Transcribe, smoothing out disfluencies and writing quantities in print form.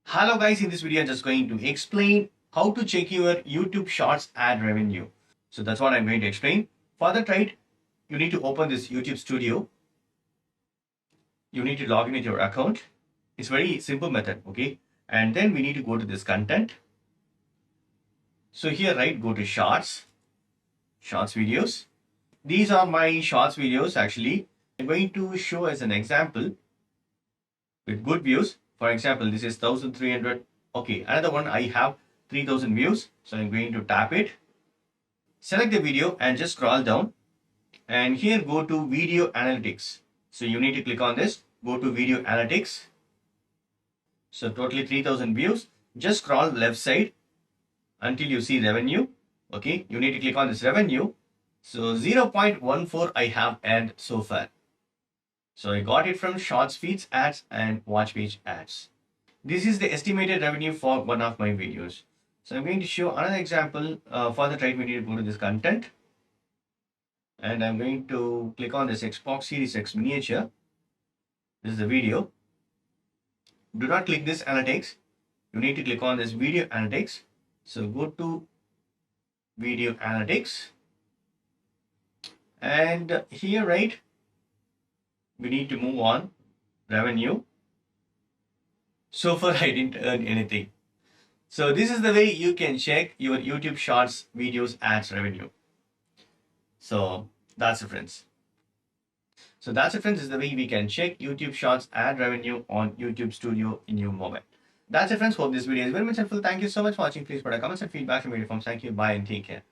Hello guys, in this video I'm just going to explain how to check your YouTube Shorts ad revenue. So that's what I'm going to explain. For that, right, you need to open this YouTube Studio. You need to log in with your account. It's very simple method, okay? And then we need to go to this content. So here, right, go to Shorts videos. These are my Shorts videos actually. I'm going to show as an example with good views. For example, this is 1300. Okay, another one I have 3000 views. So I'm going to tap it, select the video and just scroll down, and here go to video analytics. So you need to click on this, go to video analytics. So totally 3000 views. Just scroll left side until you see revenue. Okay, you need to click on this revenue. So 0.14 I have earned so far. So I got it from Shorts feeds ads and watch page ads. This is the estimated revenue for one of my videos. So I'm going to show another example. For the right, we need to go to this content. And I'm going to click on this Xbox Series X miniature. This is the video. Do not click this analytics. You need to click on this video analytics. So go to video analytics. And here, right, we need to move on revenue. So far I didn't earn anything. So this is the way you can check your YouTube Shorts videos ads revenue. So that's it, friends. So that's it, friends, is the way we can check YouTube Shorts ad revenue on YouTube Studio in your mobile. That's it, friends. Hope this video is very much helpful. Thank you so much for watching. Please put a comments and feedback in video forms. Thank you. Bye and take care.